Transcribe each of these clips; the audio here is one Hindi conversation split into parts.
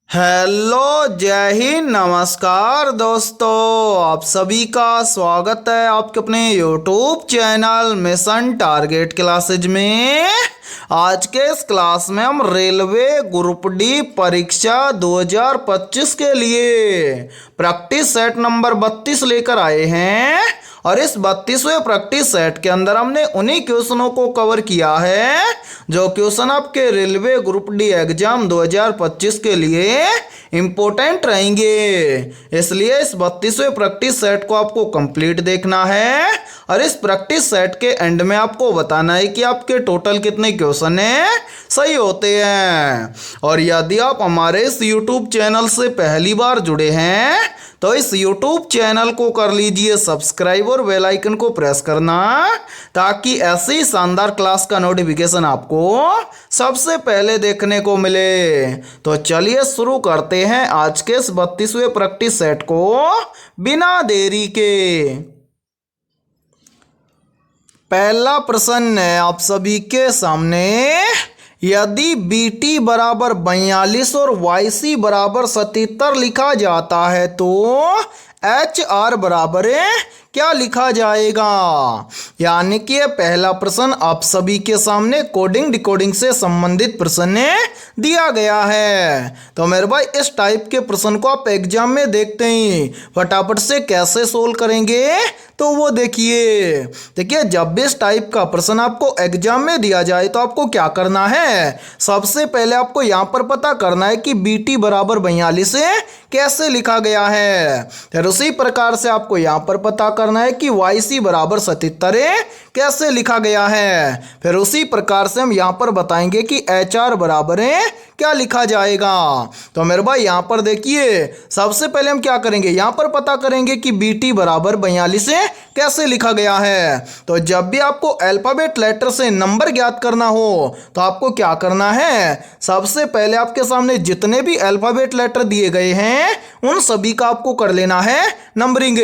हेलो, जय हिंद, नमस्कार दोस्तों। आप सभी का स्वागत है आपके अपने YouTube channel mission target classes में। आज के इस क्लास में हम रेलवे ग्रुप डी परीक्षा 2025 के लिए प्रैक्टिस सेट नंबर 32 लेकर आए हैं। और इस 32वें प्रैक्टिस सेट के अंदर हमने उन्हीं क्वेश्चनों को कवर किया है जो क्वेश्चन आपके रेलवे ग्रुप डी एग्जाम 2025 के लिए इम्पोर्टेंट रहेंगे। इसलिए इस 32वें प्रैक्टिस सेट को आपको कंप्लीट देखना है और इस प्रैक्टिस सेट के एंड में आपको बताना है कि आपके टोटल कितने क्वेश्चन हैं सही होते हैं। और यदि आप हमारे इस यूट्यूब चैनल से पहली बार जुड़े हैं तो इस यूट्यूब चैनल को कर लीजिए सब्सक्राइब और बेल आइकन को प्रेस करना ताकि ऐसी शानदार क्लास का नोटिफिकेशन आपको सबसे पहले देखने को मिले। तो चलिए शुरू करते हैं आज के इस 32वें प्रैक्टिस सेट को बिना देरी के। पहला प्रश्न है आप सभी के सामने, यदि BT बराबर 42 और YC बराबर 77 लिखा जाता है तो HR बराबर क्या लिखा जाएगा। यानी कि यह पहला प्रश्न आप सभी के सामने कोडिंग डिकोडिंग से संबंधित प्रश्न दिया गया है। तो मेरे भाई इस टाइप के प्रश्न को आप एग्जाम में देखते ही फटाफट से कैसे सोल्व करेंगे तो वो देखिए जब भी इस टाइप का प्रश्न आपको एग्जाम में दिया जाए तो आपको क्या करना है, सबसे पहले आपको यहाँ पर पता करना है कि BT बराबर 42 कैसे लिखा गया है। फिर उसी प्रकार से आपको यहाँ पर पता करना है कि YC बराबर 77 कैसे लिखा गया है। फिर उसी प्रकार से हम यहाँ पर बताएंगे कि HR बराबर क्या लिखा जाएगा। तो मेरे भाई यहाँ पर देखिए सबसे पहले हम क्या करेंगे, यहाँ पर पता करेंगे कि BT बराबर 42 कैसे लिखा गया है। तो जब भी आपको अल्फाबेट लेटर से नंबर ज्ञात करना हो तो आपको क्या करना है, सबसे पहले आपके सामने जितने भी अल्फाबेट लेटर दिए गए हैं उन सभी का आपको कर लेना है नंबरिंग।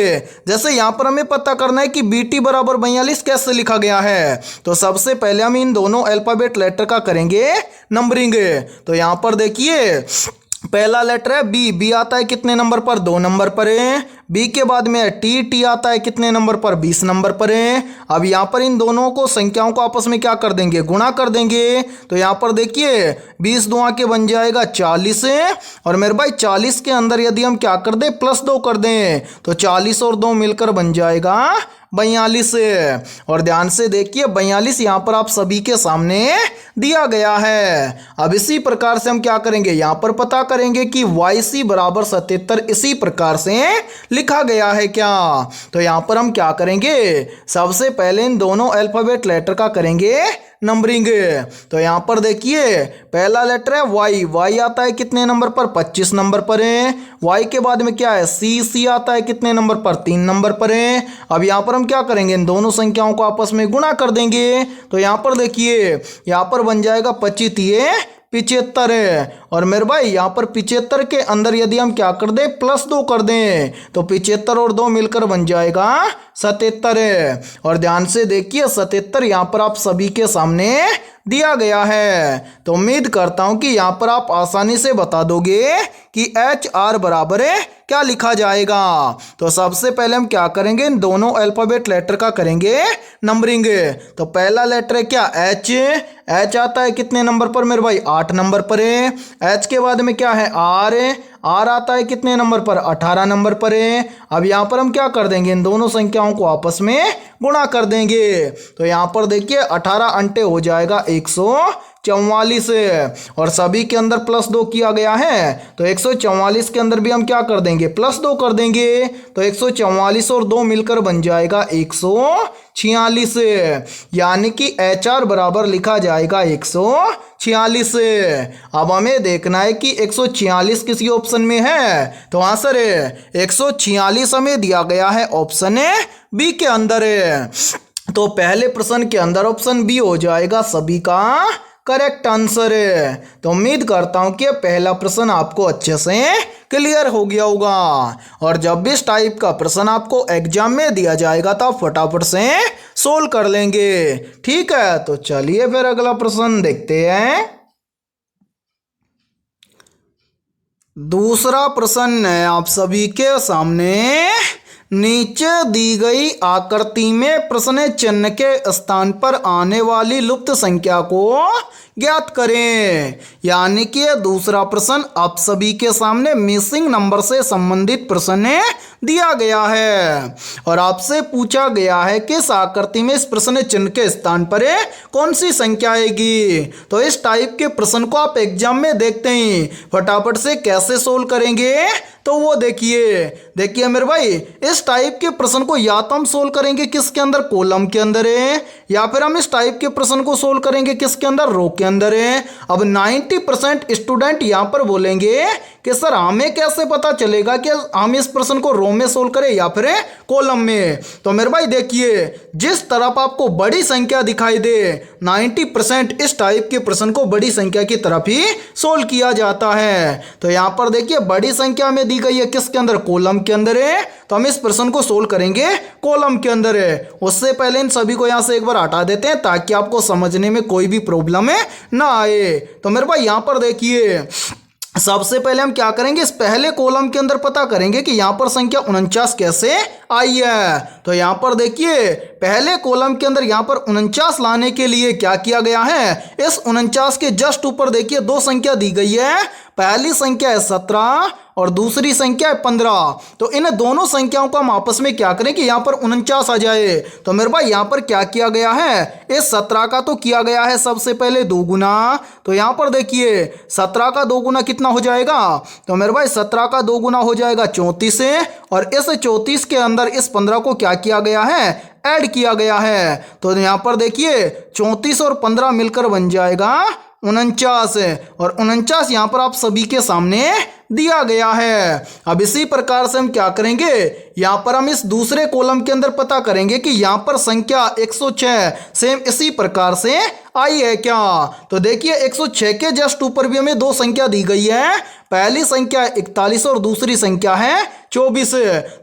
जैसे यहाँ पर हमें पता करना है कि BT बराबर 42 कैसे लिखा गया है, तो सबसे पहले हम इन दोनों अल्फाबेट लेटर का करेंगे नंबरिंग। तो यहाँ पर देखिए पहला लेटर है बी आता है कितने नंबर पर, 2 नंबर पर है। बी के बाद में टी आता है कितने नंबर पर, 20 नंबर पर है। अब यहाँ पर इन दोनों को संख्याओं को आपस में क्या कर देंगे, गुणा कर देंगे। तो यहाँ पर देखिए 20 दुआ के बन जाएगा 40 और मेरे भाई 40 के अंदर यदि हम क्या कर दें, +2 कर दें तो 40 और 2 मिलकर बन जाएगा 42। और ध्यान से देखिए 42 यहाँ पर आप सभी के सामने दिया गया है। अब इसी प्रकार से हम क्या करेंगे, यहाँ पर पता करेंगे कि YC बराबर 77 इसी प्रकार से लिखा गया है क्या। तो यहाँ पर हम क्या करेंगे, सबसे पहले इन दोनों अल्फाबेट लेटर का करेंगे नंबरिंग। तो यहाँ पर देखिए पहला लेटर है Y आता है कितने नंबर पर, 25 नंबर पर है। Y के बाद में क्या है C आता है कितने नंबर पर, 3 नंबर पर है। अब यहाँ पर हम क्या करेंगे, इन दोनों संख्याओं को आपस में गुणा कर देंगे। तो यहाँ पर देखिए यहाँ पर बन जाएगा 25 75 है। और मेरे भाई यहाँ पर 75 के अंदर यदि हम क्या कर दें, +2 कर दें तो 75 और 2 मिलकर बन जाएगा 77 है। और ध्यान से देखिए 77 यहाँ पर आप सभी के सामने दिया गया है। तो उम्मीद करता हूँ कि यहाँ पर आप आसानी से बता दोगे कि HR बराबर क्या लिखा जाएगा। तो सबसे पहले हम क्या करेंगे, इन दोनों अल्फाबेट लेटर का करेंगे नंबरिंग। तो पहला लेटर है क्या H आता है कितने नंबर पर मेरे भाई, 8 नंबर पर है। H के बाद में क्या है R आता है कितने नंबर पर, 18 नंबर पर है। अब यहाँ पर हम क्या कर देंगे, इन दोनों संख्याओं को आपस में गुणा कर देंगे। तो यहाँ पर देखिए 18 अंटे हो जाएगा 144 और सभी के अंदर +2 किया गया है। तो 144 के अंदर भी हम क्या कर देंगे, +2 कर देंगे। तो 144 और 2 मिलकर बन जाएगा 146। यानी कि HR बराबर लिखा जाएगा 146। अब हमें देखना है कि 146 किसी ऑप्शन में है। तो आंसर 146 हमें दिया गया है ऑप्शन B के अंदर। तो पहले प्रश्न के अंदर ऑप्शन B हो जाएगा सभी का करेक्ट आंसर है। तो उम्मीद करता हूं कि पहला प्रश्न आपको अच्छे से क्लियर हो गया होगा। और जब भी इस टाइप का प्रश्न आपको एग्जाम में दिया जाएगा तो आप फटाफट से सोल्व कर लेंगे। ठीक है, तो चलिए फिर अगला प्रश्न देखते हैं। दूसरा प्रश्न है आप सभी के सामने। नीचे दी गई आकृति में प्रश्न चिन्ह के स्थान पर आने वाली लुप्त संख्या को ज्ञात करें। यानी कि दूसरा प्रश्न आप सभी के सामने मिसिंग नंबर से संबंधित प्रश्न दिया गया है और आपसे पूछा गया है कि इस आकृति में इस प्रश्न चिन्ह के स्थान पर कौन सी संख्या आएगी। तो इस टाइप के प्रश्न को आप एग्जाम में देखते ही फटाफट से कैसे सोल्व करेंगे तो वो देखिए मेरे भाई, इस टाइप के प्रश्न को या तो हम सोल्व करेंगे किसके अंदर, कॉलम के अंदर है, या फिर हम इस टाइप के प्रश्न को सोल्व करेंगे किसके अंदर, रो के अंदर है। अब 90% स्टूडेंट यहां पर बोलेंगे कि सर हमें कैसे पता चलेगा कि हम इस प्रश्न को रो में सोल्व करें या फिर कॉलम में। तो मेरे भाई देखिए, जिस तरफ आपको बड़ी संख्या दिखाई दे 90% इस टाइप के प्रश्न को बड़ी संख्या की तरफ ही सोल्व किया जाता है। तो यहां पर देखिए बड़ी संख्या में दी गई है किसके अंदर, कॉलम के अंदर है, तो हम इस प्रश्न को सोल्व करेंगे कॉलम के अंदर है। उससे पहले इन सभी को यहां से एक बार हटा देते हैं ताकि आपको समझने में कोई भी प्रॉब्लम ना आए। तो मेरे भाई यहां पर देखिए सबसे पहले हम क्या करेंगे, इस पहले कॉलम के अंदर पता करेंगे कि यहां पर संख्या 49 कैसे आई है। तो यहां पर देखिए पहले कॉलम के अंदर यहां पर 49 लाने के लिए क्या किया गया है, इस 49 के जस्ट ऊपर देखिए दो संख्या दी गई है। पहली संख्या है 17 और दूसरी संख्या है 15। तो इन दोनों संख्याओं को हम आपस में क्या करें कि यहां पर 49 आ जाए। तो मेरे भाई यहां पर क्या किया गया है, इस 17 का तो किया गया है सबसे पहले 2 गुना। तो यहां पर देखिए 17 का 2 गुना कितना हो जाएगा, तो मेरे भाई 17 का 2 गुना हो जाएगा 34 से, और इस 34 के अंदर इस 15 को क्या किया गया है, ऐड किया गया है। तो यहां पर देखिए 34 और 15 मिलकर बन जाएगा 49, और 49 यहां पर आप सभी के सामने दिया गया है। अब इसी प्रकार से हम क्या करेंगे, यहां पर हम इस दूसरे कॉलम के अंदर पता करेंगे कि यहां पर संख्या 106 सेम इसी प्रकार से आई है क्या। तो देखिए 106 के जस्ट ऊपर भी हमें दो संख्या दी गई है, पहली संख्या 41 और दूसरी संख्या है 24।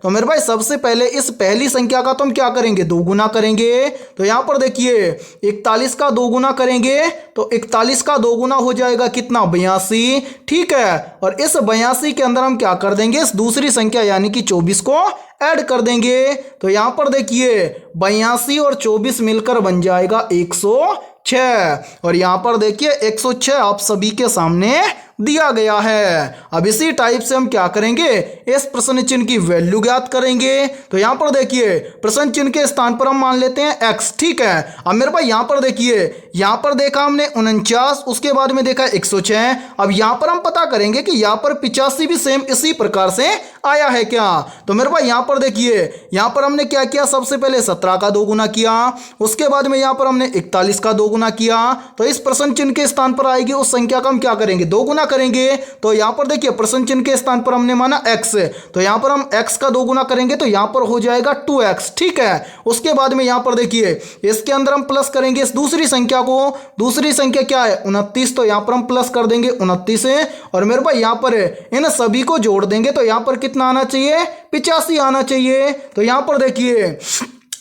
तो मेरे भाई सबसे पहले इस पहली संख्या का तो हम क्या करेंगे, 2 गुना करेंगे। तो यहां पर देखिए 41 का 2 गुना करेंगे तो 41 का 2 गुना हो जाएगा कितना, 82। ठीक है, और इस 82 के अंदर हम क्या कर देंगे, इस दूसरी संख्या यानी कि 24 को ऐड कर देंगे। तो यहां पर देखिए 82 और 24 मिलकर बन जाएगा 106, और यहां पर देखिए 106 आप सभी के सामने दिया गया है। अब इसी टाइप से हम क्या करेंगे, इस प्रश्न चिन्ह की वैल्यू ज्ञात करेंगे। तो यहां पर देखिए प्रश्न चिन्ह के स्थान पर हम मान लेते हैं x। ठीक है, अब मेरे भाई यहां पर देखिए, यहां पर देखा हमने 49, उसके बाद में देखा 106। अब यहां पर हम पता करेंगे कि यहां पर 85 भी सेम इसी प्रकार से आया है क्या। तो मेरे भाई यहां पर देखिए, यहां पर हमने क्या किया, सबसे पहले 17 का 2 गुना किया, उसके बाद में यहां पर हमने 41 का 2 गुना किया। तो इस प्रश्न चिन्ह के स्थान पर आएगी उस संख्या का हम क्या करेंगे, 2 गुना करेंगे। तो यहां पर देखिए प्रश्न चिन्ह के स्थान पर हमने माना x, तो यहां पर हम x का 2 गुना करेंगे तो यहां पर हो जाएगा 2x। ठीक है, उसके बाद में यहां पर देखिए इसके अंदर हम प्लस करेंगे इस दूसरी संख्या को, दूसरी संख्या क्या है 29, तो यहां पर हम प्लस कर देंगे 29 है, और मेरे भाई यहां पर इन सभी को जोड़ देंगे तो यहां पर कितना आना चाहिए, 85 आना चाहिए। तो यहां पर देखिए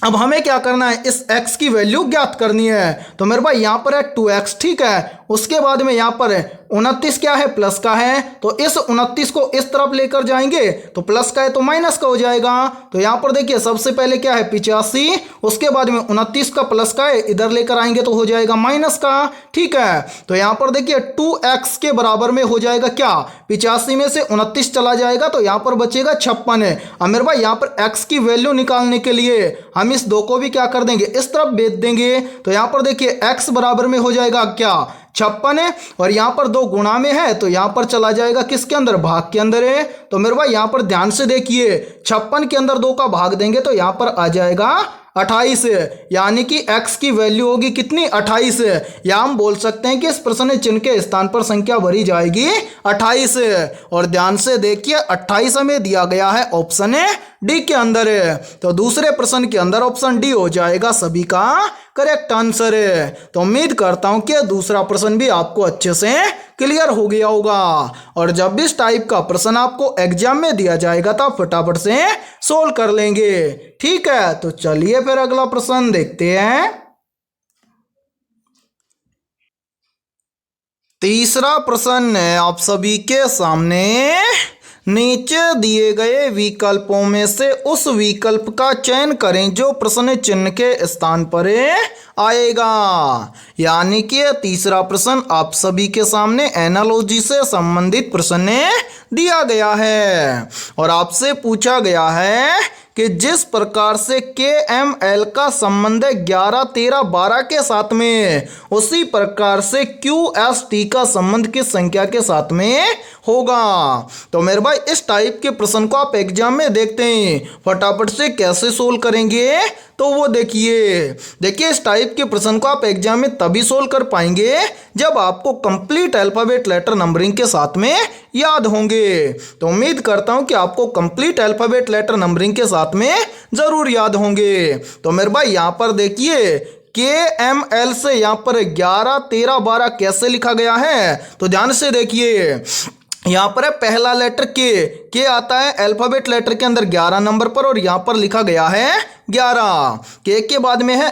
अब हमें क्या करना है, इस x की वैल्यू ज्ञात करनी है। तो मेरे भाई यहां पर है 2x। ठीक है, उसके बाद में यहां पर है 29 क्या है, प्लस का है, तो इस 29 को इस तरफ लेकर जाएंगे तो प्लस का है तो माइनस का हो जाएगा। तो यहां पर देखिए सबसे पहले क्या है 85, उसके बाद में 29 का प्लस का है, इधर लेकर आएंगे तो हो जाएगा माइनस का। ठीक है, तो यहां पर देखिए 2x के बराबर में हो जाएगा क्या, 85 में से 29 चला जाएगा तो यहां पर बचेगा 56। अब मेरे भाई यहां पर x की वैल्यू निकालने के लिए हम इस 2 को भी क्या कर देंगे, इस तरफ भेज देंगे। तो यहां पर देखिए x बराबर में हो जाएगा क्या, 56, और यहां पर 2 गुणा में है तो यहां पर चला जाएगा किसके अंदर, भाग के अंदर है। तो मेरे भाई यहां पर ध्यान से देखिए 56 के अंदर 2 का भाग देंगे तो यहां पर आ जाएगा 28, यानी कि x की वैल्यू होगी कितनी, 28। या हम बोल सकते हैं कि इस प्रश्न चिन्ह के स्थान पर संख्या भरी जाएगी 28। और ध्यान से देखिए 28 हमें दिया गया है ऑप्शन डी के अंदर है, तो दूसरे प्रश्न के अंदर ऑप्शन डी हो जाएगा सभी का करेक्ट आंसर है। तो उम्मीद करता हूं कि दूसरा प्रश्न भी आपको अच्छे से क्लियर हो गया होगा, और जब भी इस टाइप का प्रश्न आपको एग्जाम में दिया जाएगा तो आप फटाफट से सोल्व कर लेंगे। ठीक है, तो चलिए फिर अगला प्रश्न देखते हैं। तीसरा प्रश्न है आप सभी के सामने, नीचे दिए गए विकल्पों में से उस विकल्प का चयन करें जो प्रश्न चिन्ह के स्थान पर आएगा। यानी कि तीसरा प्रश्न आप सभी के सामने एनालॉजी से संबंधित प्रश्न दिया गया है और आपसे पूछा गया है कि जिस प्रकार से के एम एल का संबंध 11, 13, 12 के साथ में, उसी प्रकार से क्यू एस टी का संबंध किस संख्या के साथ में होगा। तो मेरे भाई इस टाइप के प्रश्न को आप एग्जाम में देखते हैं, फटाफट से कैसे सोल्व करेंगे तो वो देखिए इस टाइप के प्रश्न को आप एग्जाम में तभी सोल्व कर पाएंगे जब आपको कंप्लीट अल्फाबेट लेटर नंबरिंग के साथ में याद होंगे। तो उम्मीद करता हूं कि आपको कंप्लीट अल्फाबेट लेटर नंबरिंग के साथ में जरूर याद होंगे। तो मेरे भाई यहां पर देखिए के एम एल से यहां पर 11, 13, 12 कैसे लिखा गया है, तो ध्यान से देखिए। यहाँ पर है पहला लेटर के आता है अल्फाबेट लेटर के अंदर 11 नंबर पर और यहाँ पर लिखा गया है 11। के बाद में है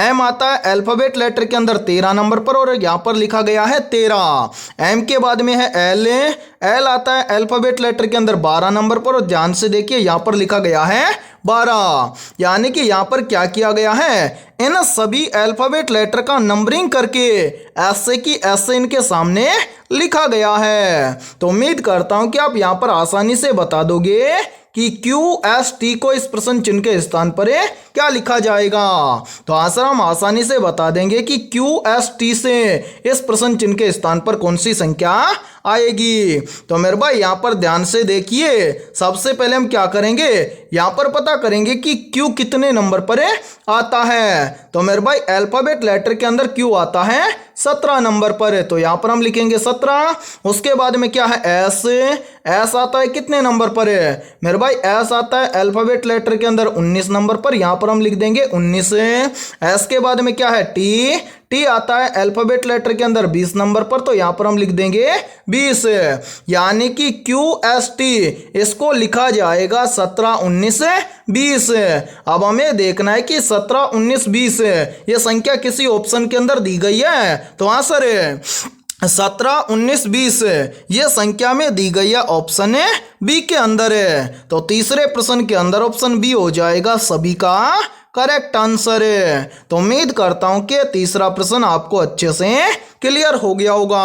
एम आता है अल्फाबेट लेटर के अंदर 13 नंबर पर और यहाँ पर लिखा गया है 13। एम के बाद में है एल आता है अल्फाबेट लेटर के अंदर 12 नंबर पर और ध्यान से देखिए यहाँ पर लिखा गया है 12। यानी कि यहाँ पर क्या किया गया है, इन सभी अल्फाबेट लेटर का नंबरिंग करके ऐसे की ऐसे इनके सामने लिखा गया है। तो उम्मीद करता हूं कि आप यहां पर आसानी से बता दोगे कि क्यू एस टी को इस प्रश्न चिन्ह के स्थान पर क्या लिखा जाएगा। तो आंसर हम आसानी से बता देंगे कि क्यू एस टी से इस प्रश्न चिन्ह के स्थान पर कौन सी संख्या आएगी। तो मेरे भाई यहां पर ध्यान से देखिए, सबसे पहले हम क्या करेंगे, यहां पर पता करेंगे कि क्यू कितने नंबर पर आता है। तो मेरे भाई अल्फाबेट लेटर के अंदर क्यू आता है 17 नंबर पर है, तो यहां पर हम लिखेंगे 17। उसके बाद में क्या है एस आता है कितने नंबर पर है, मेरे भाई एस आता है अल्फाबेट लेटर के अंदर 19 नंबर पर, यहां पर हम लिख देंगे 19। एस के बाद में क्या है टी आता है अल्फाबेट लेटर के अंदर 20 नंबर पर, तो यहां पर हम लिख देंगे 20। यानी कि क्यू एस टी इसको लिखा जाएगा 17, 19, 20। अब हमें देखना है कि 17, 19, 20 ये संख्या किसी ऑप्शन के अंदर दी गई है। तो आंसर 17, 19, 20 ये संख्या में दी गई है ऑप्शन बी के अंदर है। तो तीसरे प्रश्न के अंदर ऑप्शन बी हो जाएगा सभी का करेक्ट आंसर है। तो उम्मीद करता हूं कि तीसरा प्रश्न आपको अच्छे से क्लियर हो गया होगा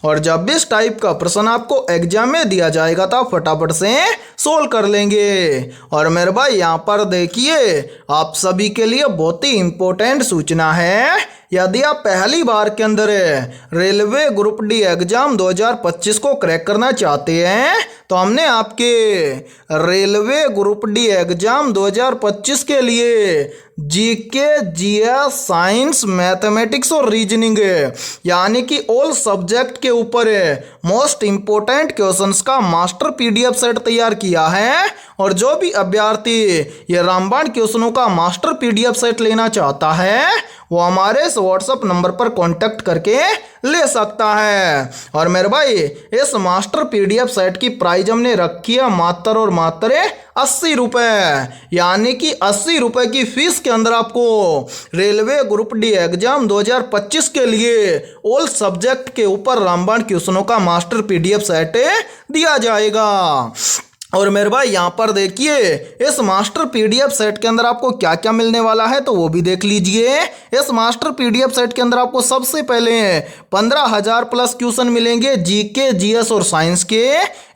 और जब भी इस टाइप का प्रश्न आपको एग्जाम में दिया जाएगा तो आप फटाफट से सोल्व कर लेंगे। और मेरे भाई यहाँ पर देखिए आप सभी के लिए बहुत ही इंपॉर्टेंट सूचना है, यदि आप पहली बार के अंदर रेलवे ग्रुप डी एग्जाम 2025 को क्रैक करना चाहते हैं तो हमने आपके रेलवे ग्रुप डी एग्जाम 2025 के लिए जीके, जीएस, साइंस, मैथमेटिक्स और रीजनिंग यानी कि ऑल सब्जेक्ट के ऊपर मोस्ट इंपोर्टेंट क्वेश्चंस का मास्टर पीडीएफ सेट तैयार किया है। और जो भी अभ्यर्थी ये रामबाण क्वेश्चनों का मास्टर पीडीएफ सेट लेना चाहता है वो हमारे इस व्हाट्सएप नंबर पर कांटेक्ट करके ले सकता है। और मेरे भाई इस मास्टर पीडीएफ सेट की प्राइस हमने रखी है मात्र 80 रुपये, यानी कि 80 रुपये की फीस के अंदर आपको रेलवे ग्रुप डी एग्जाम 2025 के लिए ऑल सब्जेक्ट के ऊपर रामबाण क्वेश्चनों का मास्टर पीडीएफ सेट दिया जाएगा। और मेरे भाई यहाँ पर देखिए इस मास्टर पीडीएफ सेट के अंदर आपको क्या क्या मिलने वाला है तो वो भी देख लीजिए। इस मास्टर पीडीएफ सेट के अंदर आपको सबसे पहले 15,000 प्लस क्वेश्चन मिलेंगे जीके, जीएस और साइंस के।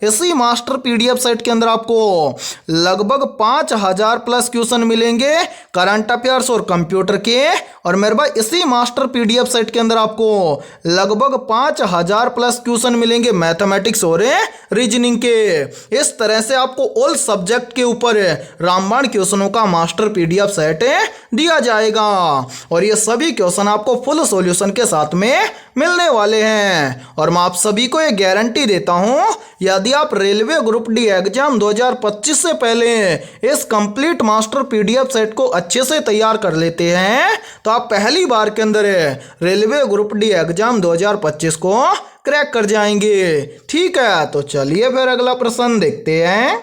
इसी मास्टर पीडीएफ सेट के अंदर आपको लगभग 5,000 प्लस क्वेश्चन मिलेंगे करंट अफेयर्स और कंप्यूटर के। और मेरे भाई इसी मास्टर पीडीएफ सेट के अंदर आपको लगभग 5,000 प्लस क्वेश्चन मिलेंगे मैथमेटिक्स और रीजनिंग के। इस तरह से आपको ऑल सब्जेक्ट के ऊपर रामबाण क्वेश्चनों का मास्टर पीडीएफ सेट दिया जाएगा और ये सभी क्वेश्चन आपको फुल सॉल्यूशन के साथ में मिलने वाले हैं। और मैं आप सभी को ये गारंटी देता हूं यदि आप रेलवे ग्रुप डी एग्जाम 2025 से पहले इस कंप्लीट मास्टर पीडीएफ सेट को अच्छे से तैयार कर लेते हैं तो आप पहली बार के अंदर रेलवे ग्रुप डी एग्जाम 2025 को क्रैक कर जाएंगे। ठीक है, तो चलिए फिर अगला प्रश्न देखते हैं।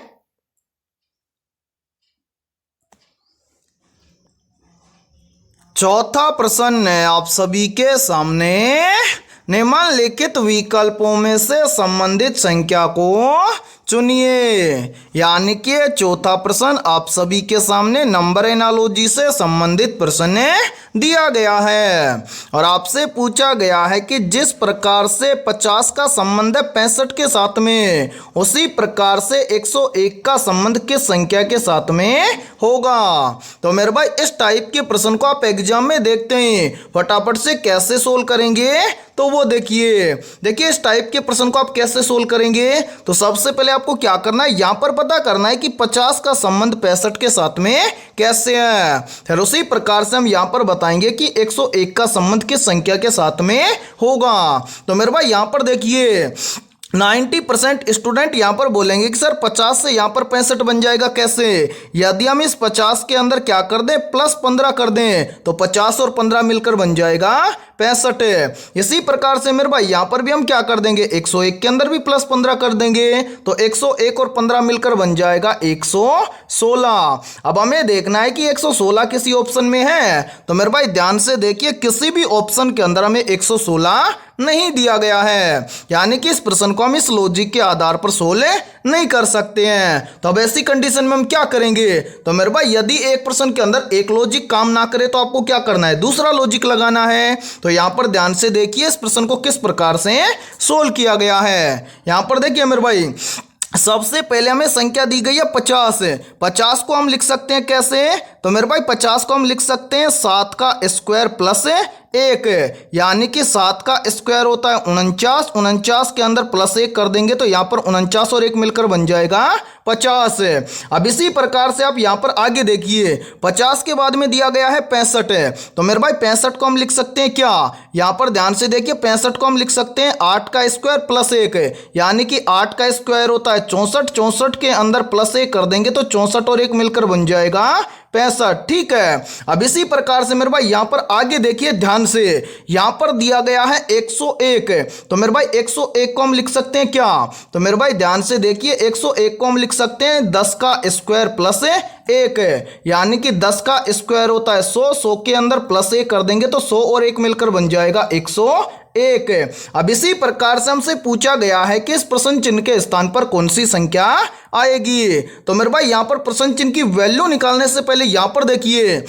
चौथा प्रश्न है आप सभी के सामने, निम्नलिखित विकल्पों में से संबंधित संख्या को चुनिए। यानी कि चौथा प्रश्न आप सभी के सामने नंबर एनालॉजी से संबंधित प्रश्न दिया गया है और आपसे पूछा गया है कि जिस प्रकार से 50 का संबंध है 65 के साथ में, उसी प्रकार से 101 का संबंध किस संख्या के साथ में होगा। तो मेरे भाई इस टाइप के प्रश्न को आप एग्जाम में देखते हैं, फटाफट से कैसे सोल्व करेंगे तो वो देखिए इस टाइप के प्रश्न को आप कैसे सोल्व करेंगे। तो सबसे पहले आपको क्या करना है, यहां पर पता करना है कि 50 का संबंध 65 के साथ में कैसे है। फिर उसी प्रकार से हम यहां पर बताएंगे कि 101 का संबंध किस संख्या के साथ में होगा। तो मेरे भाई यहां पर देखिए 90% स्टूडेंट यहां पर बोलेंगे कि सर 50 से यहां पर 65 बन जाएगा कैसे। यदि हम इस 50 के अंदर क्या कर दें, +15 कर दें, तो 50 और 15 मिलकर बन जाएगा 65। इसी प्रकार से मेरे भाई यहां पर भी हम क्या कर देंगे, 101 के अंदर भी +15 कर देंगे, तो 101 और 15 मिलकर बन जाएगा 116। अब हमें देखना है कि 116 किसी ऑप्शन में है। तो मेरे भाई ध्यान से देखिए, किसी भी ऑप्शन के अंदर हमें 116 नहीं दिया गया है, यानी कि इस प्रश्न को हम इस लॉजिक के आधार पर सोल्व नहीं कर सकते हैं। तो अब ऐसी कंडीशन में हम क्या करेंगे, तो मेरे भाई यदि एक प्रश्न के अंदर एक लॉजिक काम ना करे तो आपको क्या करना है, दूसरा लॉजिक लगाना है। तो यहां पर ध्यान से देखिए इस प्रश्न को किस प्रकार से सोल्व किया गया है। यहां पर देखिए मेरे भाई सबसे पहले हमें संख्या दी गई है 50। 50 को हम लिख सकते हैं कैसे, तो मेरे भाई 50 को हम लिख सकते हैं 7 का स्क्वायर प्लस 1, यानी कि 7 का स्क्वायर होता है 49। 49 के अंदर +1 कर देंगे तो यहाँ पर 49 और 1 मिलकर बन जाएगा 50। अब इसी प्रकार से आप यहाँ पर आगे देखिए 50 के बाद में दिया गया है 65। तो मेरे भाई 65 को हम लिख सकते हैं क्या, यहाँ पर ध्यान से देखिए 65 को हम लिख सकते हैं 8 का स्क्वायर प्लस 1, यानी कि 8 का स्क्वायर होता है 64। 64 के अंदर +1 कर देंगे तो 64 और 1 मिलकर बन जाएगा 65। ठीक है, अब इसी प्रकार से मेरे भाई यहां पर आगे देखिए ध्यान से, यहां पर दिया गया है 101। तो मेरे भाई 101 को हम लिख सकते हैं क्या, तो मेरे भाई ध्यान से देखिए 101 को हम लिख सकते हैं 10 का स्क्वायर प्लस 1, यानी कि 10 का स्क्वायर होता है 100। 100 के अंदर +1 कर देंगे तो 100 और 1 मिलकर बन जाएगा 101। अब इसी प्रकार से हमसे पूछा गया है कि इस प्रश्न चिन्ह के स्थान पर कौन सी संख्या आएगी। तो मेरे भाई यहां पर प्रश्न चिन्ह की वैल्यू निकालने से पहले यहां पर देखिए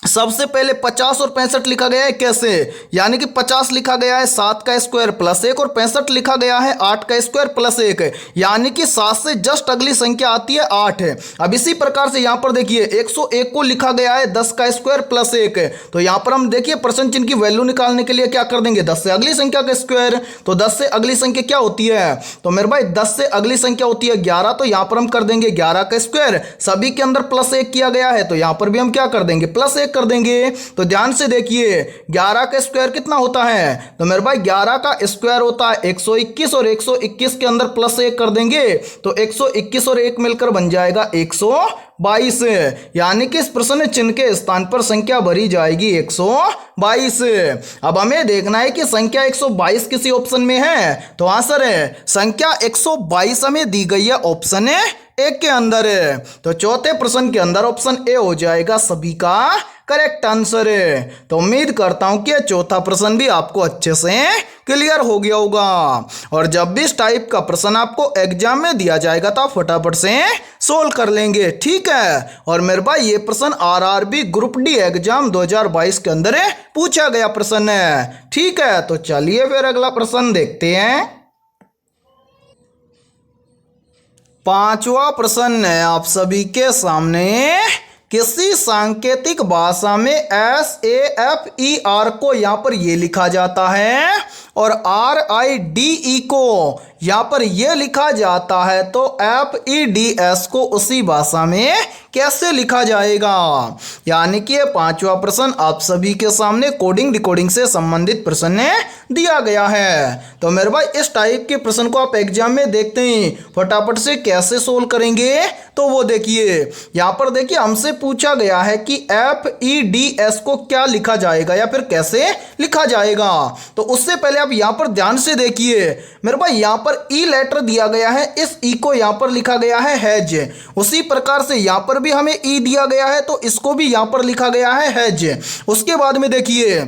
सबसे पहले 50 और 65 लिखा गया है कैसे, यानी कि 50 लिखा गया है 7 का स्क्वायर प्लस 1 और 65 लिखा गया है 8 का स्क्वायर प्लस 1, यानी कि 7 से जस्ट अगली संख्या आती है 8। अब इसी प्रकार से यहां पर देखिए 101 को लिखा गया है 10 का स्क्वायर प्लस 1। तो यहां पर हम देखिए प्रश्न चिन्ह की वैल्यू निकालने के लिए क्या कर देंगे, 10 से अगली संख्या का स्क्वायर। तो 10 से अगली संख्या क्या होती है, तो मेरे भाई 10 से अगली संख्या होती है 11। तो यहां पर हम कर देंगे 11 का स्क्वायर, सभी के अंदर +1 किया गया है तो यहां पर भी हम क्या कर देंगे +1 कर देंगे। तो ध्यान से देखिए 11 का स्क्वायर कितना होता है, तो मेरे भाई 11 का स्क्वायर होता है 121 और 121 के अंदर +1 कर देंगे तो 121 और 1 मिलकर बन जाएगा 122, यानी कि इस प्रश्न चिन्ह के स्थान पर संख्या भरी जाएगी 122। अब हमें देखना है कि संख्या 122 किसी ऑप्शन में है। तो आंसर है संख्या 122 हमें दी गई है ऑप्शन ए के अंदर। तो चौथे प्रश्न के अंदर ऑप्शन ए हो जाएगा सभी का करेक्ट आंसर है। तो उम्मीद करता हूं कि चौथा प्रश्न भी आपको अच्छे से क्लियर हो गया होगा। और जब भी इस टाइप का प्रश्न आपको एग्जाम में दिया जाएगा तो आप फटाफट से सोल्व कर लेंगे, ठीक है। और मेरे भाई ये प्रश्न आरआरबी ग्रुप डी एग्जाम 2022 के अंदर पूछा गया प्रश्न है, ठीक है। तो चलिए फिर अगला प्रश्न देखते हैं। पांचवा प्रश्न है आप सभी के सामने, किसी सांकेतिक भाषा में SAFER को यहां पर ये लिखा जाता है और RIDE को यहां पर ये लिखा जाता है, तो FEDS को उसी भाषा में कैसे लिखा जाएगा। यानी कि ये पांचवा प्रश्न आप सभी के सामने कोडिंग डिकोडिंग से संबंधित प्रश्न दिया गया है। तो मेरे भाई इस टाइप के प्रश्न को आप एग्जाम में देखते हैं, फटाफट से कैसे सोल्व करेंगे तो वो देखिए यहां पर देखिए हमसे पूछा गया है कि FEDS को क्या लिखा जाएगा या फिर कैसे लिखा जाएगा। तो उससे पहले आप यहां पर ध्यान से देखिए मेरे भाई यहां पर ई लेटर दिया गया है, इस ई को यहां पर लिखा गया है हैज। उसी प्रकार से यहां पर भी हमें ई दिया गया है तो इसको भी यहां पर लिखा गया है हैज। उसके बाद में देखिए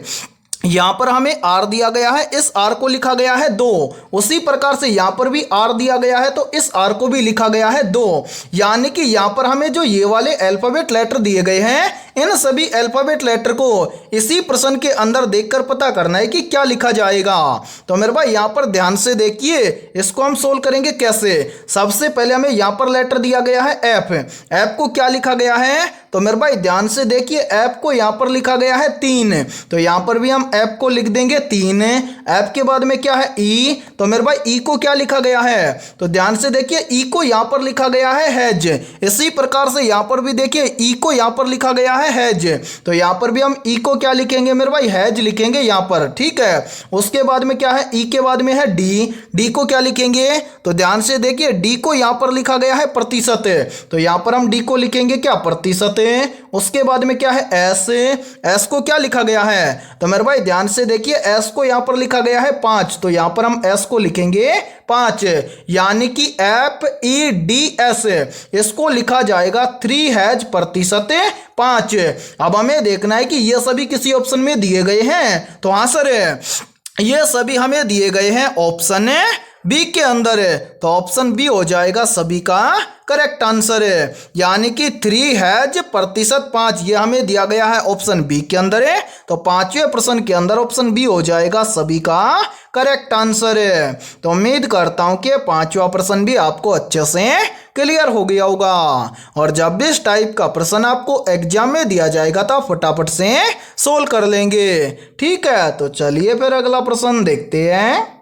यहाँ पर हमें r दिया गया है, इस r को लिखा गया है 2। उसी प्रकार से यहाँ पर भी r दिया गया है तो इस r को भी लिखा गया है 2। यानी कि यहाँ पर हमें जो ये वाले अल्फाबेट लेटर दिए गए हैं इन सभी अल्फाबेट लेटर को इसी प्रश्न के अंदर देखकर पता करना है कि क्या लिखा जाएगा। तो मेरे भाई यहाँ पर ध्यान से देखिए, इसको हम सोल्व करेंगे कैसे। सबसे पहले हमें यहाँ पर लेटर दिया गया है f। f को क्या लिखा गया है, तो मेरे भाई ध्यान से देखिए, f को यहाँ पर लिखा गया है 3। तो यहाँ पर भी हम f को लिख देंगे 3। f के बाद में क्या है e, तो मेरे भाई e को क्या लिखा गया है, तो ध्यान से देखिए e को यहाँ पर लिखा गया है हैज। इसी प्रकार से यहाँ पर भी देखिए e को यहाँ पर लिखा गया है हैज। तो यहाँ पर भी हम e को क्या लिखेंगे मेरे भाई, हैज लिखेंगे यहाँ पर, ठीक है। उसके बाद में क्या है, e के बाद में है d को क्या लिखेंगे, तो ध्यान से देखिए d को यहाँ पर लिखा गया है प्रतिशत, तो यहाँ पर हम d को लिखेंगे क्या, प्रतिशत। उसके बाद में क्या है s को क्या लिखा गया है, तो मेरे भाई ध्यान से देखिए s को यहाँ पर लिखा गया है 5। तो यहाँ पर हम s को लिखेंगे 5, यानी कि FEDS इसको लिखा जाएगा 3 हैज प्रतिशत 5। अब हमें देखना है कि ये सभी किसी ऑप्शन में दिए गए हैं, तो हाँ सर ये सभी हमें दिए गए हैं ऑप्शन बी के अंदर है, तो ऑप्शन बी हो जाएगा सभी का करेक्ट आंसर है। यानी कि 3 हैज प्रतिशत 5 ये हमें दिया गया है ऑप्शन बी के अंदर है, तो 5वें प्रश्न के अंदर ऑप्शन बी हो जाएगा सभी का करेक्ट आंसर है। तो उम्मीद करता हूं कि 5वां प्रश्न भी आपको अच्छे से क्लियर हो गया होगा। और जब भी इस टाइप का प्रश्न आपको एग्जाम में दिया जाएगा तो आप फटाफट से सोल्व कर लेंगे, ठीक है। तो चलिए फिर अगला प्रश्न देखते हैं।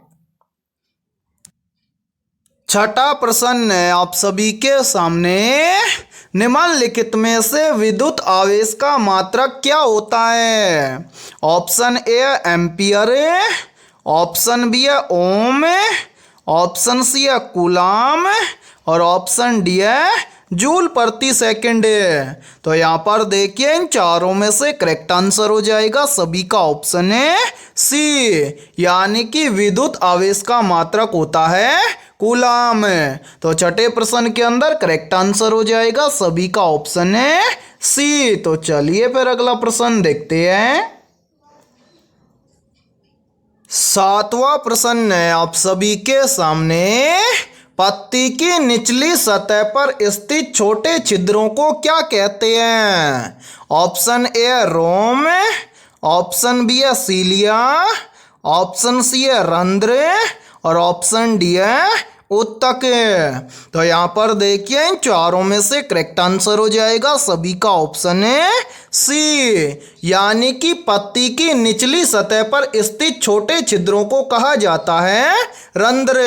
छठा प्रश्न है आप सभी के सामने, निम्नलिखित में से विद्युत आवेश का मात्रक क्या होता है। Option A ampere, option B है ओम, ऑप्शन सी है कूलाम और ऑप्शन डी है जूल प्रति सेकंड। तो यहाँ पर देखिए इन चारों में से करेक्ट आंसर हो जाएगा सभी का ऑप्शन है सी, यानी कि विद्युत आवेश का मात्रक होता है कूलाम। तो छठे प्रश्न के अंदर करेक्ट आंसर हो जाएगा सभी का ऑप्शन है सी। तो चलिए फिर अगला प्रश्न देखते हैं। 7वां प्रश्न है आप सभी के सामने, पत्ती की निचली सतह पर स्थित छोटे छिद्रों को क्या कहते हैं। ऑप्शन ए है रोम, ऑप्शन बी है सीलिया, ऑप्शन सी है रंध्र और ऑप्शन डी है उत्तक। तो यहाँ पर देखिए इन चारों में से करेक्ट आंसर हो जाएगा सभी का ऑप्शन है सी, यानी कि पत्ती की निचली सतह पर स्थित छोटे छिद्रों को कहा जाता है रंध्र।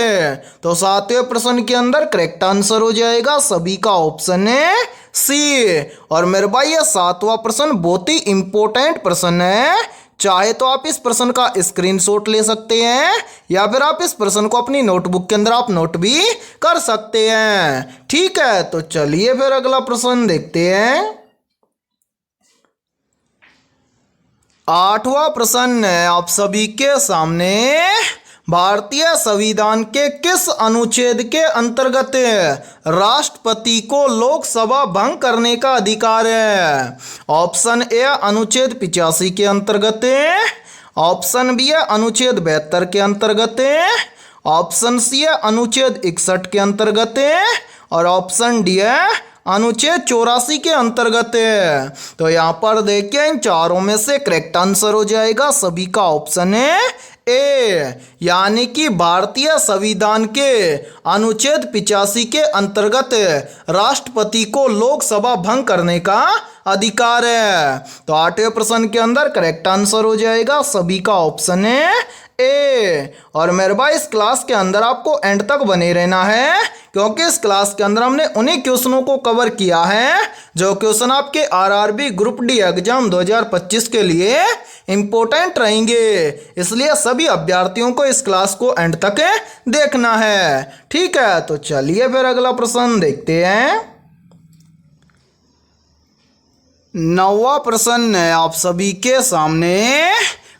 तो 7वें प्रश्न के अंदर करेक्ट आंसर हो जाएगा सभी का ऑप्शन है सी। और मेरे भाई ये 7वां प्रश्न बहुत ही इंपॉर्टेंट प्रश्न है, चाहे तो आप इस प्रश्न का स्क्रीनशॉट ले सकते हैं या फिर आप इस प्रश्न को अपनी नोटबुक के अंदर आप नोट भी कर सकते हैं, ठीक है। तो चलिए फिर अगला प्रश्न देखते हैं। 8वां प्रश्न है आप सभी के सामने, भारतीय संविधान के किस अनुच्छेद के अंतर्गत राष्ट्रपति को लोकसभा भंग करने का अधिकार है। ऑप्शन ए अनुच्छेद 85 के अंतर्गत, ऑप्शन बी है अनुच्छेद 72 के अंतर्गत, ऑप्शन सी है अनुच्छेद 61 के अंतर्गत और ऑप्शन डी है अनुच्छेद 84 के अंतर्गत। तो यहाँ पर देखिए इन चारों में से करेक्ट आंसर हो जाएगा सभी का ऑप्शन है ए, यानी कि भारतीय संविधान के अनुच्छेद 85 के अंतर्गत राष्ट्रपति को लोकसभा भंग करने का अधिकार है। तो 8वें प्रश्न के अंदर करेक्ट आंसर हो जाएगा सभी का ऑप्शन है ए। और मेरे भाई इस क्लास के अंदर आपको एंड तक बने रहना है, क्योंकि इस क्लास के अंदर हमने उन्हीं क्वेश्चनों को कवर किया है जो क्वेश्चन आपके आरआरबी ग्रुप डी एग्जाम 2025 के लिए इंपॉर्टेंट रहेंगे। इसलिए सभी अभ्यर्थियों को इस क्लास को एंड तक देखना है, ठीक है। तो चलिए फिर अगला प्रश्न देखते हैं। 9वां प्रश्न है आप सभी के सामने,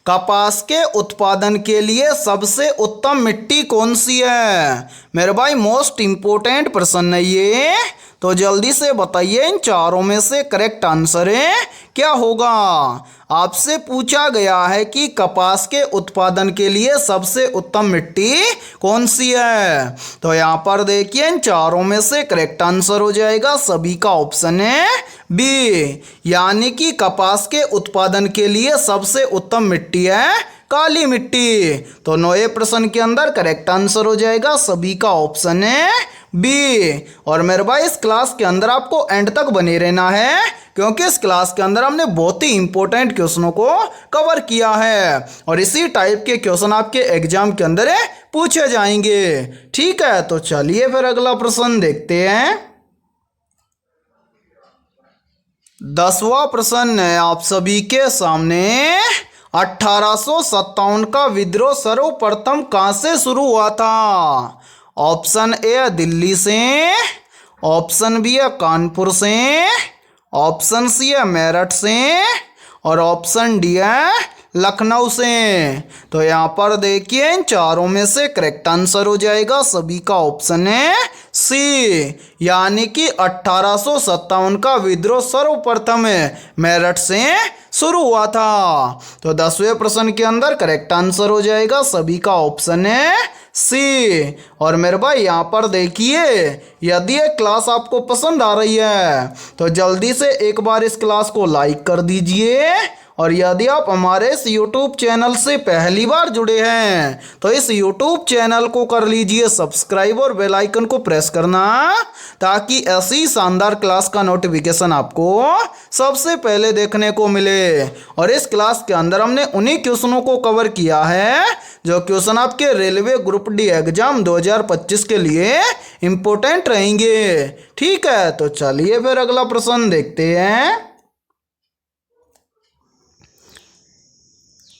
कपास के उत्पादन के लिए सबसे उत्तम मिट्टी कौन सी है? मेरे भाई मोस्ट इंपोर्टेंट प्रश्न है ये, तो जल्दी से बताइए इन चारों में से करेक्ट आंसर है क्या होगा। आपसे पूछा गया है कि कपास के उत्पादन के लिए सबसे उत्तम मिट्टी कौन सी है, तो यहाँ पर देखिए इन चारों में से करेक्ट आंसर हो जाएगा सभी का ऑप्शन है बी, यानी कि कपास के उत्पादन के लिए सबसे उत्तम मिट्टी है काली मिट्टी। तो 9वें प्रश्न के अंदर करेक्ट आंसर हो जाएगा सभी का ऑप्शन है बी। और मेरे भाई इस क्लास के अंदर आपको एंड तक बने रहना है, क्योंकि इस क्लास के अंदर हमने बहुत ही इंपॉर्टेंट क्वेश्चनों को कवर किया है और इसी टाइप के क्वेश्चन आपके एग्जाम के अंदर पूछे जाएंगे। ठीक है, तो चलिए फिर अगला प्रश्न देखते हैं। 10वां प्रश्न है आप सभी के सामने। 1857 का विद्रोह सर्वप्रथम कहां से शुरू हुआ था? ऑप्शन ए है दिल्ली से, ऑप्शन बी है कानपुर से, ऑप्शन सी है मेरठ से और ऑप्शन डी है लखनऊ से। तो यहाँ पर देखिए इन चारों में से करेक्ट आंसर हो जाएगा सभी का ऑप्शन है सी, यानी कि 1857 का विद्रोह सर्वप्रथम मेरठ से शुरू हुआ था। तो 10वें प्रश्न के अंदर करेक्ट आंसर हो जाएगा सभी का ऑप्शन है सी। और मेरे भाई यहाँ पर देखिए, यदि ये क्लास आपको पसंद आ रही है तो जल्दी से एक बार इस क्लास को लाइक कर दीजिए, और यदि आप हमारे इस YouTube चैनल से पहली बार जुड़े हैं तो इस YouTube चैनल को कर लीजिए सब्सक्राइब और बेल आइकन को प्रेस करना, ताकि ऐसी शानदार क्लास का नोटिफिकेशन आपको सबसे पहले देखने को मिले। और इस क्लास के अंदर हमने उन्हीं क्वेश्चनों को कवर किया है जो क्वेश्चन आपके रेलवे ग्रुप डी एग्जाम 2025 के लिए इम्पोर्टेंट रहेंगे। ठीक है, तो चलिए फिर अगला प्रश्न देखते हैं।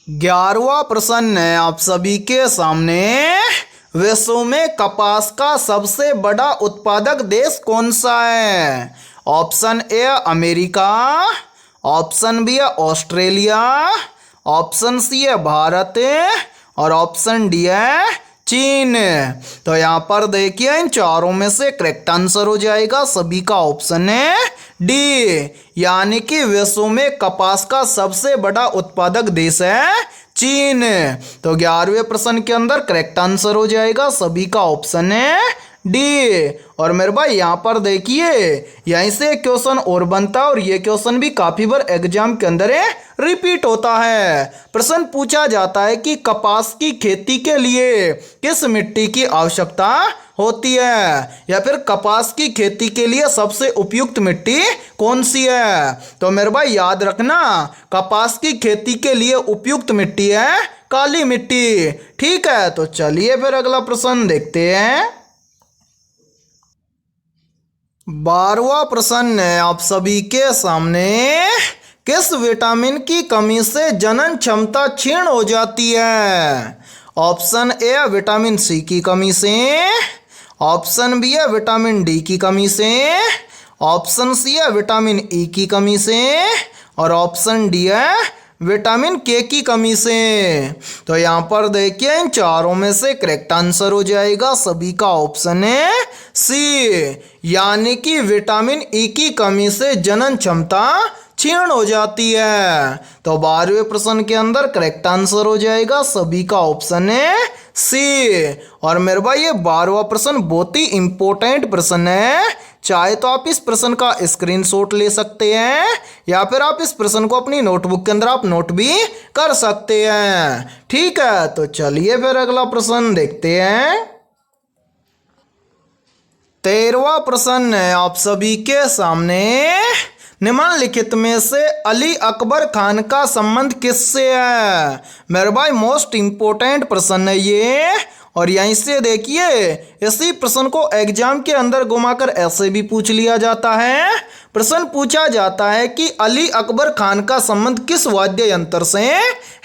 11वां प्रश्न है आप सभी के सामने। विश्व में कपास का सबसे बड़ा उत्पादक देश कौन सा है? Option A America, option B है ऑस्ट्रेलिया, ऑप्शन सी है भारत और ऑप्शन डी है चीन। तो यहाँ पर देखिए इन चारों में से करेक्ट आंसर हो जाएगा सभी का ऑप्शन है डी, यानी कि विश्व में कपास का सबसे बड़ा उत्पादक देश है चीन। तो 11वें प्रश्न के अंदर करेक्ट आंसर हो जाएगा सभी का ऑप्शन है डी। और मेरे भाई यहाँ पर देखिए यहीं से क्वेश्चन और बनता है, और ये क्वेश्चन भी काफी बार एग्जाम के अंदर रिपीट होता है। प्रश्न पूछा जाता है कि कपास की खेती के लिए किस मिट्टी की आवश्यकता होती है, या फिर कपास की खेती के लिए सबसे उपयुक्त मिट्टी कौन सी है। तो मेरे भाई याद रखना, कपास की खेती के लिए उपयुक्त मिट्टी है काली मिट्टी। ठीक है, तो चलिए फिर अगला प्रश्न देखते हैं। 12वां प्रश्न है आप सभी के सामने। किस विटामिन की कमी से जनन क्षमता क्षीण हो जाती है? ऑप्शन ए है विटामिन सी की कमी से, ऑप्शन बी है विटामिन डी की कमी से, ऑप्शन सी है विटामिन ई की कमी से और ऑप्शन डी है विटामिन के की कमी से। तो यहाँ पर देखिए इन चारों में से करेक्ट आंसर हो जाएगा सभी का ऑप्शन है सी, यानी कि विटामिन ई की कमी से जनन क्षमता क्षीण हो जाती है। तो 12वें प्रश्न के अंदर करेक्ट आंसर हो जाएगा सभी का ऑप्शन है सी। और मेरे भाई ये 12वां प्रश्न बहुत ही इंपॉर्टेंट प्रश्न है, चाहे तो आप इस प्रश्न का स्क्रीनशॉट ले सकते हैं या फिर आप इस प्रश्न को अपनी नोटबुक के अंदर आप नोट भी कर सकते हैं। ठीक है, तो चलिए फिर अगला प्रश्न देखते हैं। 13वां प्रश्न है आप सभी के सामने। निम्नलिखित में से अली अकबर खान का संबंध किससे है? मेरे भाई मोस्ट इंपोर्टेंट प्रश्न है ये, और यहीं से देखिए इसी प्रश्न को एग्जाम के अंदर घुमाकर ऐसे भी पूछ लिया जाता है। प्रश्न पूछा जाता है कि अली अकबर खान का संबंध किस वाद्य यंत्र से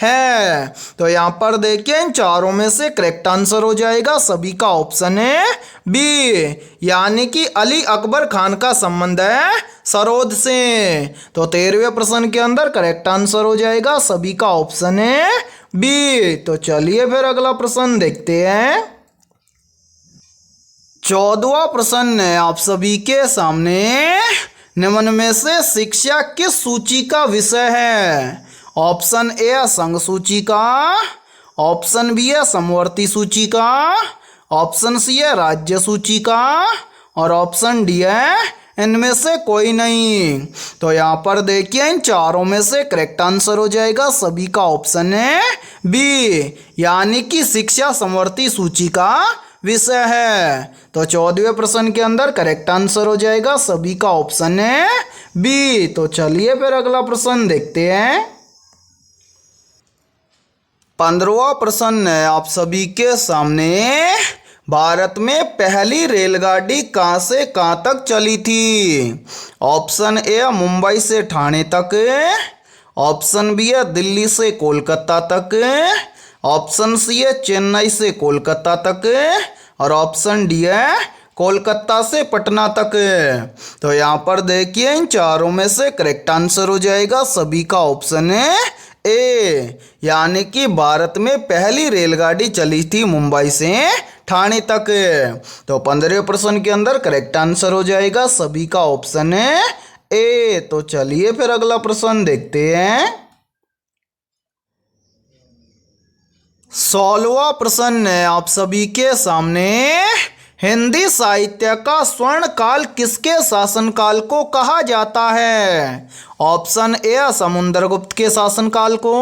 है। तो यहाँ पर देखिए इन चारों में से करेक्ट आंसर हो जाएगा सभी का ऑप्शन है बी, यानी कि अली अकबर खान का संबंध है सरोद से। तो 13वें प्रश्न के अंदर करेक्ट आंसर हो जाएगा सभी का ऑप्शन है बी। तो चलिए फिर अगला प्रश्न देखते हैं। 14वां प्रश्न है आप सभी के सामने, निम्न में से शिक्षा किस सूची का विषय है। ऑप्शन ए संघ सूची का, ऑप्शन बी है समवर्ती सूची का, ऑप्शन सी है राज्य सूची का और ऑप्शन डी है इनमें से कोई नहीं। तो यहाँ पर देखिए इन चारों में से करेक्ट आंसर हो जाएगा सभी का ऑप्शन है बी, यानी कि शिक्षा समवर्ती सूची का विषय है। तो 14वें प्रश्न के अंदर करेक्ट आंसर हो जाएगा सभी का ऑप्शन है बी। तो चलिए फिर अगला प्रश्न देखते हैं। 15वां प्रश्न है आप सभी के सामने, भारत में पहली रेलगाड़ी कहाँ से कहाँ तक चली थी। ऑप्शन ए मुंबई से ठाणे तक, ऑप्शन बी है दिल्ली से कोलकाता तक, ऑप्शन सी है चेन्नई से कोलकाता तक और ऑप्शन डी है कोलकाता से पटना तक। तो यहाँ पर देखिए इन चारों में से करेक्ट आंसर हो जाएगा सभी का ऑप्शन है ए, यानी कि भारत में पहली रेलगाड़ी चली थी मुंबई से ठाणे तक। तो 15वें प्रश्न के अंदर करेक्ट आंसर हो जाएगा सभी का ऑप्शन है ए। तो चलिए फिर अगला प्रश्न देखते हैं। 16वां प्रश्न है आप सभी के सामने, हिंदी साहित्य का स्वर्ण काल किसके शासनकाल को कहा जाता है। ऑप्शन ए समुद्रगुप्त के शासनकाल को,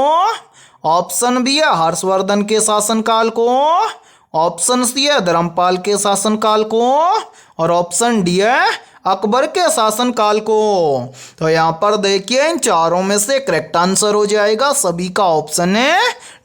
ऑप्शन बी है हर्षवर्धन के शासनकाल को, ऑप्शन सी है धर्मपाल के शासनकाल को और ऑप्शन डी है अकबर के शासनकाल को। तो यहाँ पर देखिए इन चारों में से करेक्ट आंसर हो जाएगा सभी का ऑप्शन है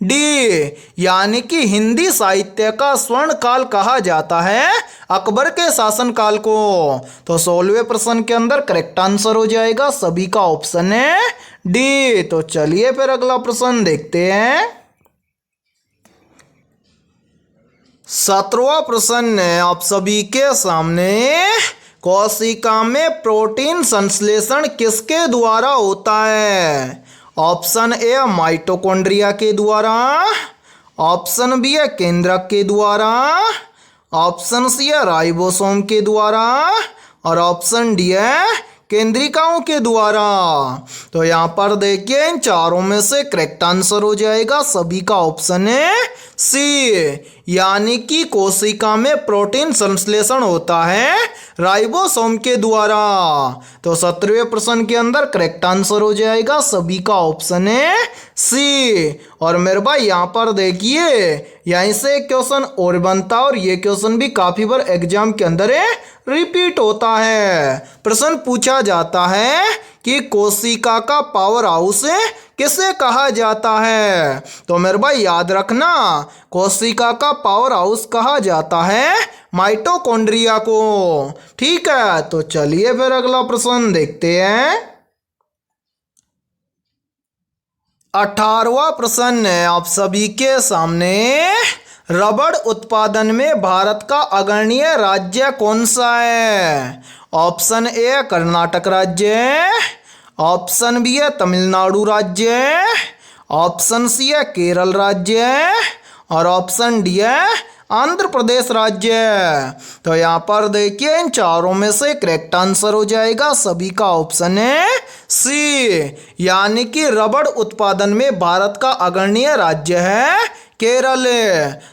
डी, यानी कि हिंदी साहित्य का स्वर्ण काल कहा जाता है अकबर के शासनकाल को। तो 16वें प्रश्न के अंदर करेक्ट आंसर हो जाएगा सभी का ऑप्शन है डी। तो चलिए फिर अगला प्रश्न देखते हैं। 17वां प्रश्न है आप सभी के सामने, कोशिका में प्रोटीन संश्लेषण किसके द्वारा होता है। ऑप्शन ए माइटोकॉन्ड्रिया के द्वारा, ऑप्शन बी है केंद्रक के द्वारा, ऑप्शन सी है राइबोसोम के द्वारा और ऑप्शन डी है केंद्रिकाओं के द्वारा। तो यहाँ पर देखिए इन चारों में से करेक्ट आंसर हो जाएगा सभी का ऑप्शन है सी, यानी कि कोशिका में प्रोटीन संश्लेषण होता है राइबोसोम के द्वारा। तो 17वें प्रश्न के अंदर करेक्ट आंसर हो जाएगा सभी का ऑप्शन है सी। और मेरे भाई यहाँ पर देखिए यहीं से क्वेश्चन और बनता और ये क्वेश्चन भी काफी बार एग्जाम के अंदर रिपीट होता है। प्रश्न पूछा जाता है कि कोशिका का पावर हाउस किसे कहा जाता है। तो मेरे भाई याद रखना कोशिका का पावर हाउस कहा जाता है माइटोकॉन्ड्रिया को। ठीक है, तो चलिए फिर अगला प्रश्न देखते हैं। 18वां प्रश्न है आप सभी के सामने, रबड़ उत्पादन में भारत का अग्रणीय राज्य कौन सा है। ऑप्शन ए कर्नाटक राज्य, ऑप्शन बी है तमिलनाडु राज्य, ऑप्शन सी है केरल राज्य और ऑप्शन डी है आंध्र प्रदेश राज्य। तो यहाँ पर देखिए इन चारों में से करेक्ट आंसर हो जाएगा सभी का ऑप्शन है सी, यानी कि रबड़ उत्पादन में भारत का अग्रणीय राज्य है केरल।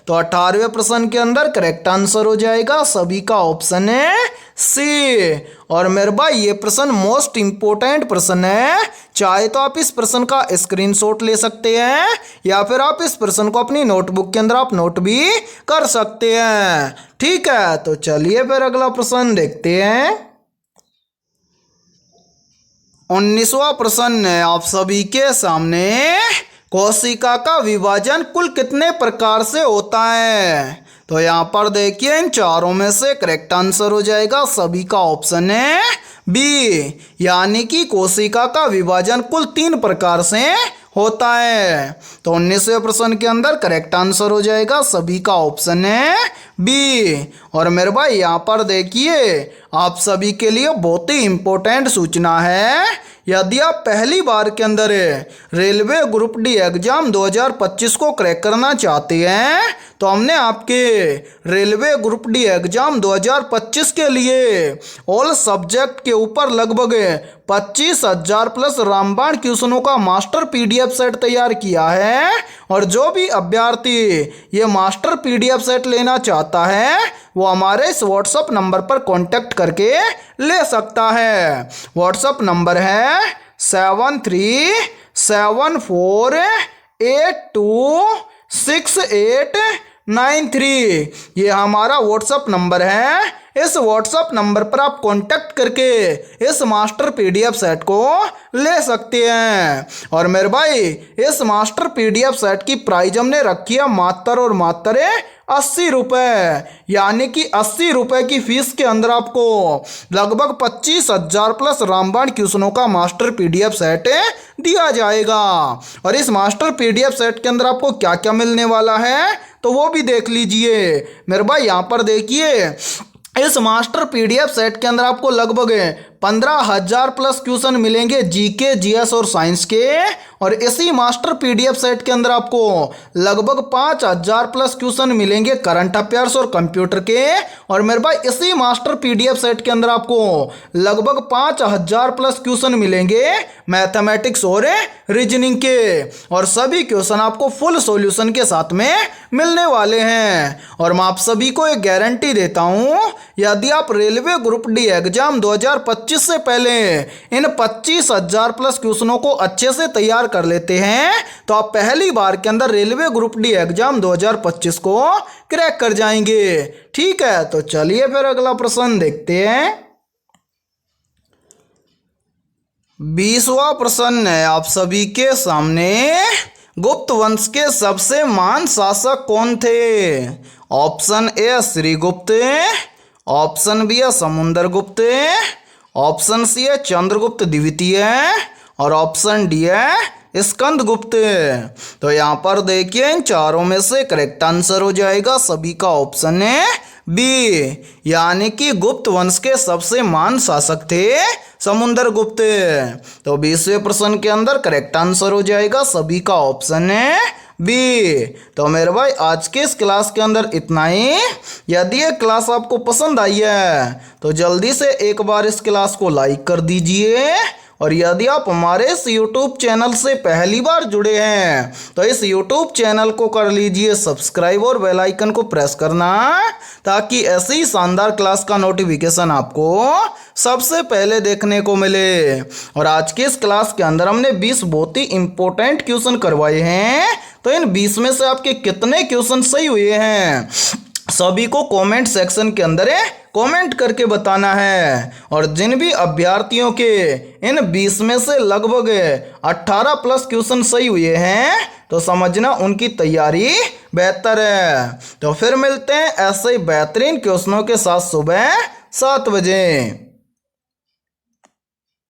तो 18वें प्रश्न के अंदर करेक्ट आंसर हो जाएगा सभी का ऑप्शन है सी। और मेरे भाई ये प्रश्न मोस्ट इंपोर्टेंट प्रश्न है, चाहे तो आप इस प्रश्न का स्क्रीनशॉट ले सकते हैं या फिर आप इस प्रश्न को अपनी नोटबुक के अंदर आप नोट भी कर सकते हैं। ठीक है, तो चलिए फिर अगला प्रश्न देखते हैं। 19वां प्रश्न है आप सभी के सामने, कोशिका का विभाजन कुल कितने प्रकार से होता है। तो यहाँ पर देखिए इन चारों में से करेक्ट आंसर हो जाएगा सभी का ऑप्शन है बी यानी कि कोशिका का विभाजन कुल 3 प्रकार से होता है। तो 19वें प्रश्न के अंदर करेक्ट आंसर हो जाएगा सभी का ऑप्शन है बी। और मेरे भाई यहाँ पर देखिए आप सभी के लिए बहुत ही इंपॉर्टेंट सूचना है। यदि आप पहली बार के अंदर रेलवे ग्रुप डी एग्जाम 2025 को क्रैक करना चाहते हैं तो हमने आपके रेलवे ग्रुप डी एग्जाम 2025 के लिए ऑल सब्जेक्ट के ऊपर लगभग 25,000 प्लस रामबाण क्वेश्चनों का मास्टर पीडीएफ सेट तैयार किया है। और जो भी अभ्यर्थी ये मास्टर पीडीएफ सेट लेना चाहता है वो हमारे इस व्हाट्सएप नंबर पर कांटेक्ट करके ले सकता है। व्हाट्सएप नंबर है 7374826893। ये हमारा व्हाट्सएप नंबर है। इस व्हाट्सएप नंबर पर आप कांटेक्ट करके इस मास्टर पीडीएफ सेट को ले सकते हैं। और मेरे भाई इस मास्टर पीडीएफ सेट की प्राइस हमने रखी है मात्र और मात्र 80 रुपये, यानी कि 80 रुपये की फीस के अंदर आपको लगभग 25,000 प्लस रामबाण क्वेश्चनों का मास्टर पीडीएफ सेट दिया जाएगा। और इस मास्टर पीडीएफ सेट के अंदर आपको क्या क्या मिलने वाला है तो वो भी देख लीजिए। मेरे भाई यहाँ पर देखिए इस मास्टर पीडीएफ सेट के अंदर आपको लगभग 15,000 प्लस क्वेश्चन मिलेंगे जीके, जीएस और साइंस के। और इसी मास्टर पीडीएफ सेट के अंदर आपको लगभग 5,000 प्लस क्वेश्चन मिलेंगे करंट अफेयर्स और कंप्यूटर के। और मेरे भाई इसी मास्टर पीडीएफ सेट के अंदर आपको लगभग 5,000 प्लस क्वेश्चन मिलेंगे मैथमेटिक्स और रीजनिंग के। और सभी क्वेश्चन आपको फुल सॉल्यूशन के साथ में मिलने वाले हैं। और मैं आप सभी को एक गारंटी देता हूं यदि आप रेलवे ग्रुप डी एग्जाम 2025 से पहले इन 25,000 प्लस क्वेश्चनों को अच्छे से तैयार कर लेते हैं तो आप पहली बार के अंदर रेलवे ग्रुप डी एग्जाम 2025 को क्रैक कर जाएंगे। ठीक है, तो चलिए फिर अगला प्रश्न देखते हैं। 20वां प्रश्न है आप सभी के सामने। गुप्त वंश के सबसे महान शासक कौन थे? Option A Srigupta, option B है समुद्रगुप्त, ऑप्शन सी है चंद्रगुप्त द्वितीय और ऑप्शन डी है स्कंदगुप्त। तो यहाँ पर देखिए इन चारों में से करेक्ट आंसर हो जाएगा सभी का ऑप्शन है बी, यानी कि गुप्त वंश के सबसे महान शासक थे समुद्रगुप्त। तो 20वें प्रश्न के अंदर करेक्ट आंसर हो जाएगा सभी का ऑप्शन है बी। तो मेरे भाई आज के इस क्लास के अंदर इतना ही। यदि ये क्लास आपको पसंद आई है तो जल्दी से एक बार इस क्लास को लाइक कर दीजिए। और यदि आप हमारे इस YouTube चैनल से पहली बार जुड़े हैं तो इस YouTube चैनल को कर लीजिए सब्सक्राइब और बेल आइकन को प्रेस करना ताकि ऐसी शानदार क्लास का नोटिफिकेशन आपको सबसे पहले देखने को मिले। और आज के इस क्लास के अंदर हमने 20 बहुत ही इंपॉर्टेंट क्वेश्चन करवाए हैं। तो इन 20 में से आपके कितने क्वेश्चन सही हुए हैं सभी को कमेंट सेक्शन के अंदर कमेंट करके बताना है। और जिन भी अभ्यर्थियों के इन 20 में से लगभग 18 प्लस क्वेश्चन सही हुए हैं तो समझना उनकी तैयारी बेहतर है। तो फिर मिलते हैं ऐसे ही बेहतरीन क्वेश्चनों के साथ सुबह 7 बजे।